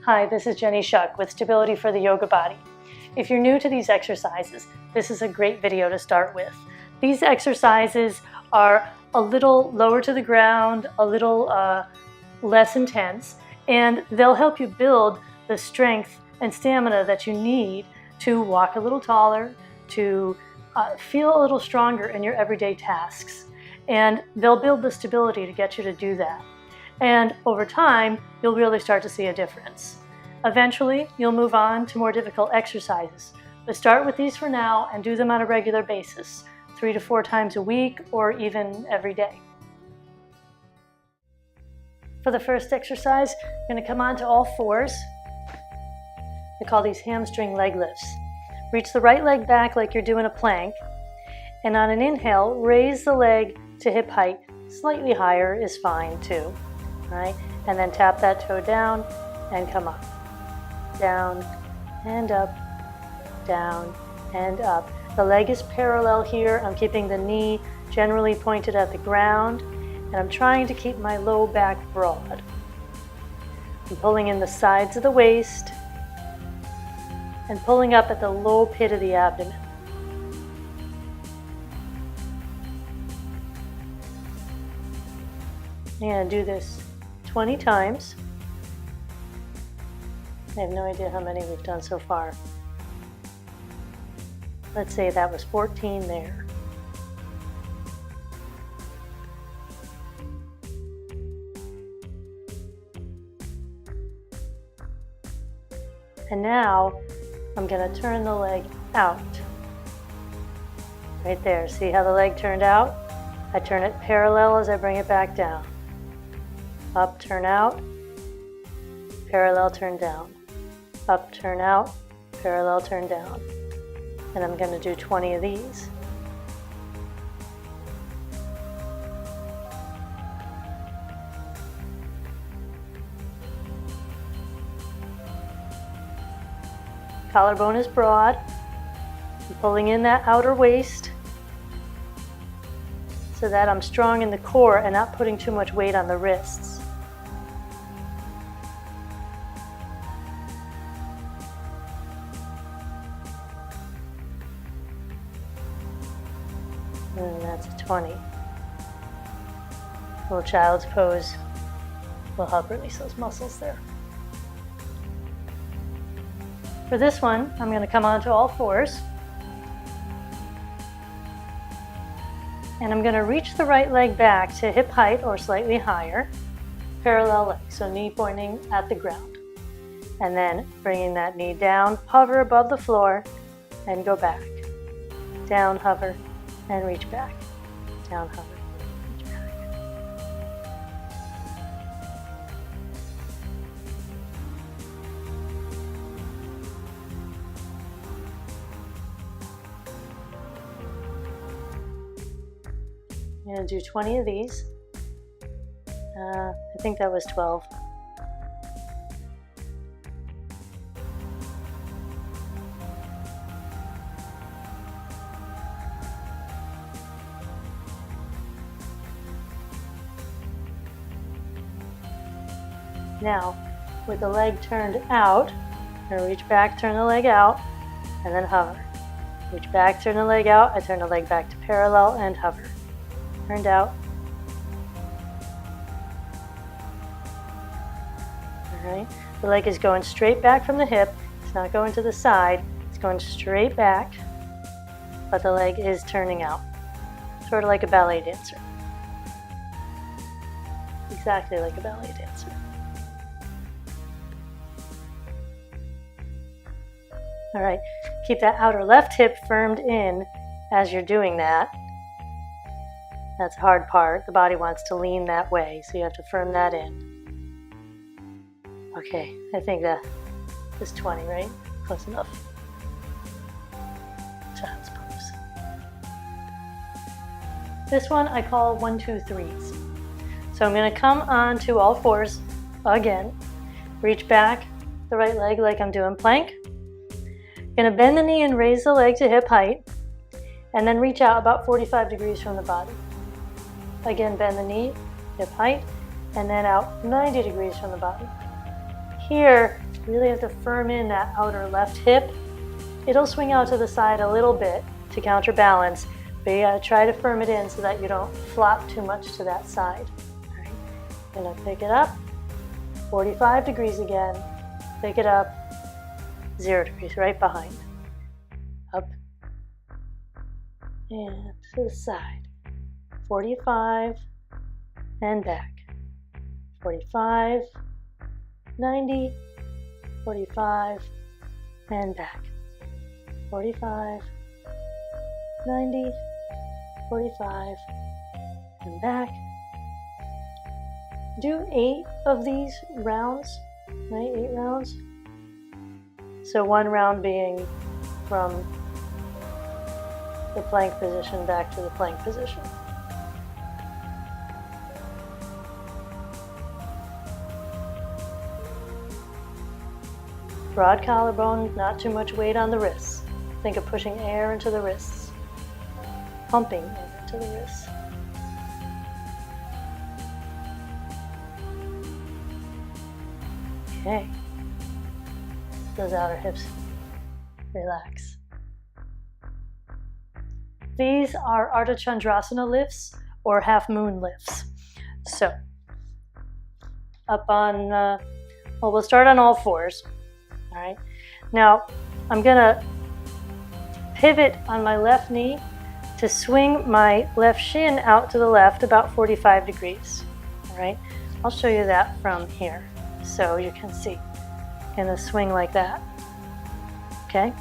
Hi, this is Jenny Schuck with Stability for the Yoga Body. If you're new to these exercises, this is a great video to start with. These exercises are a little lower to the ground, a little less intense, and they'll help you build the strength and stamina that you need to walk a little taller, to feel a little stronger in your everyday tasks. And they'll build the stability to get you to do that. And over time, you'll really start to see a difference. Eventually, you'll move on to more difficult exercises. But start with these for now and do them on a regular basis, 3 to 4 times a week or even every day. For the first exercise, you're going to come onto all fours. We call these hamstring leg lifts. Reach the right leg back like you're doing a plank. And on an inhale, raise the leg to hip height. Slightly higher is fine too. Right? And then tap that toe down and come up. Down and up, down and up. The leg is parallel here. I'm keeping the knee generally pointed at the ground, and I'm trying to keep my low back broad. I'm pulling in the sides of the waist and pulling up at the low pit of the abdomen. I'm going to do this 20 times. I have no idea how many we've done so far. Let's say that was 14 there. And now I'm going to turn the leg out. Right there. See how the leg turned out? I turn it parallel as I bring it back down. Up, turn out, parallel, turn down. Up, turn out, parallel, turn down. And I'm going to do 20 of these. Collarbone is broad. I'm pulling in that outer waist so that I'm strong in the core and not putting too much weight on the wrists. And that's a 20. Little child's pose will help release those muscles there. For this one, I'm going to come onto all fours. And I'm going to reach the right leg back to hip height or slightly higher. Parallel leg, so knee pointing at the ground. And then bringing that knee down, hover above the floor, and go back. Down, hover, and reach back. Down, hover, reach back. I'm going to do 20 of these. I think that was 12. Now, with the leg turned out, I'm going to reach back, turn the leg out, and then hover. Reach back, turn the leg out, I turn the leg back to parallel and hover. Turned out. Alright, the leg is going straight back from the hip. It's not going to the side, it's going straight back, but the leg is turning out. Sort of like a ballet dancer. Exactly like a ballet dancer. Alright, keep that outer left hip firmed in as you're doing that. That's the hard part. The body wants to lean that way, so you have to firm that in. Okay, I think that is 20, right? Close enough. Child's pose. This one I call 1, 2, 3s. So I'm going to come on to all fours again. Reach back the right leg like I'm doing plank. Going to bend the knee and raise the leg to hip height, and then reach out about 45 degrees from the body. Again, bend the knee, hip height, and then out 90 degrees from the body. Here, really have to firm in that outer left hip. It'll swing out to the side a little bit to counterbalance, but you gotta try to firm it in so that you don't flop too much to that side. All right. Gonna pick it up, 45 degrees again, pick it up, 0 degrees, right behind. Up and to the side. 45 and back. 45, 90, 45 and back. 45, 90, 45 and back. Do 8 of these rounds, right? 8 rounds. So 1 round being from the plank position back to the plank position. Broad collarbone, not too much weight on the wrists. Think of pushing air into the wrists, pumping into the wrists. Okay. Those outer hips relax. These are Ardha Chandrasana lifts or half moon lifts. So, up on, well, we'll start on all fours. All right. Now, I'm gonna pivot on my left knee to swing my left shin out to the left about 45 degrees. All right. I'll show you that from here so you can see. Gonna swing like that. Okay.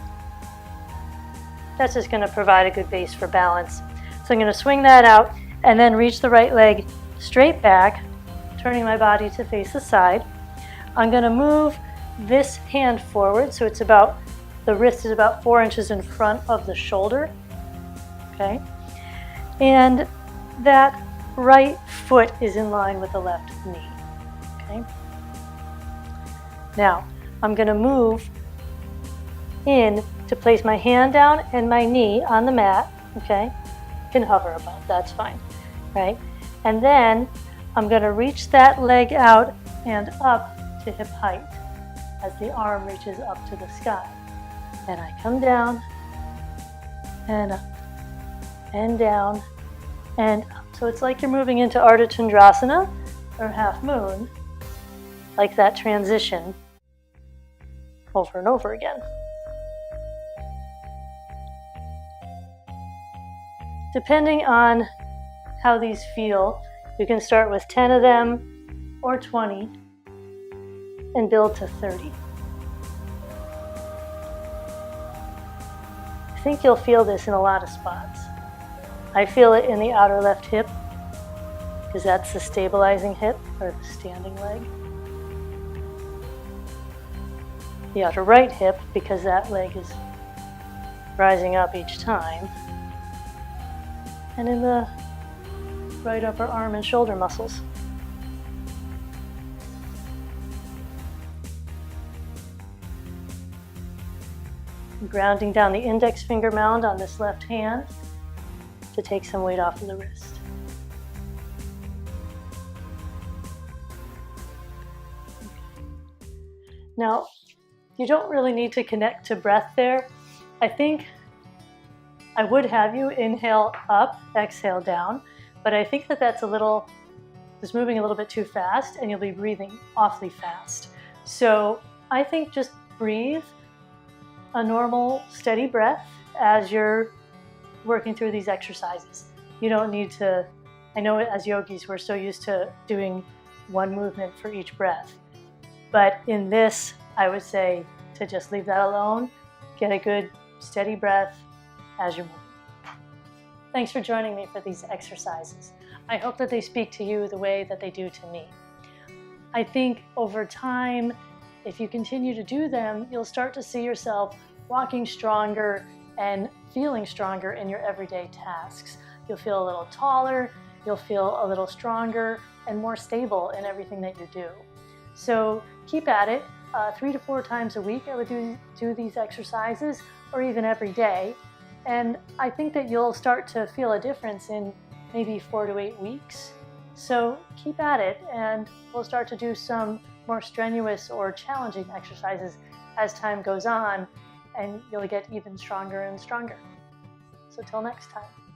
That's just gonna provide a good base for balance. So I'm gonna swing that out and then reach the right leg straight back, turning my body to face the side. I'm gonna move this hand forward, so it's about, the wrist is about 4 inches in front of the shoulder, okay? And that right foot is in line with the left knee, okay? Now, I'm gonna move in to place my hand down and my knee on the mat, okay? You can hover above, that's fine, right? And then I'm gonna reach that leg out and up to hip height as the arm reaches up to the sky. And I come down and up and down and up. So it's like you're moving into Ardha Chandrasana or half moon, like that transition over and over again. Depending on how these feel, you can start with 10 of them or 20 and build to 30. I think you'll feel this in a lot of spots. I feel it in the outer left hip because that's the stabilizing hip or the standing leg. The outer right hip because that leg is rising up each time. And in the right upper arm and shoulder muscles. Grounding down the index finger mound on this left hand to take some weight off of the wrist. Now, you don't really need to connect to breath there. I think I would have you inhale up, exhale down, but I think that that's just moving a little bit too fast and you'll be breathing awfully fast. So I think just breathe a normal, steady breath as you're working through these exercises. You don't need to, I know as yogis, we're so used to doing one movement for each breath. But in this, I would say to just leave that alone, get a good, steady breath as you're moving. Thanks for joining me for these exercises. I hope that they speak to you the way that they do to me. I think over time, if you continue to do them, you'll start to see yourself walking stronger and feeling stronger in your everyday tasks. You'll feel a little taller, you'll feel a little stronger and more stable in everything that you do. So keep at it. 3 to 4 times a week I would do these exercises, or even every day. And I think that you'll start to feel a difference in maybe 4 to 8 weeks. So keep at it and we'll start to do some more strenuous or challenging exercises as time goes on, and you'll get even stronger and stronger. So till next time.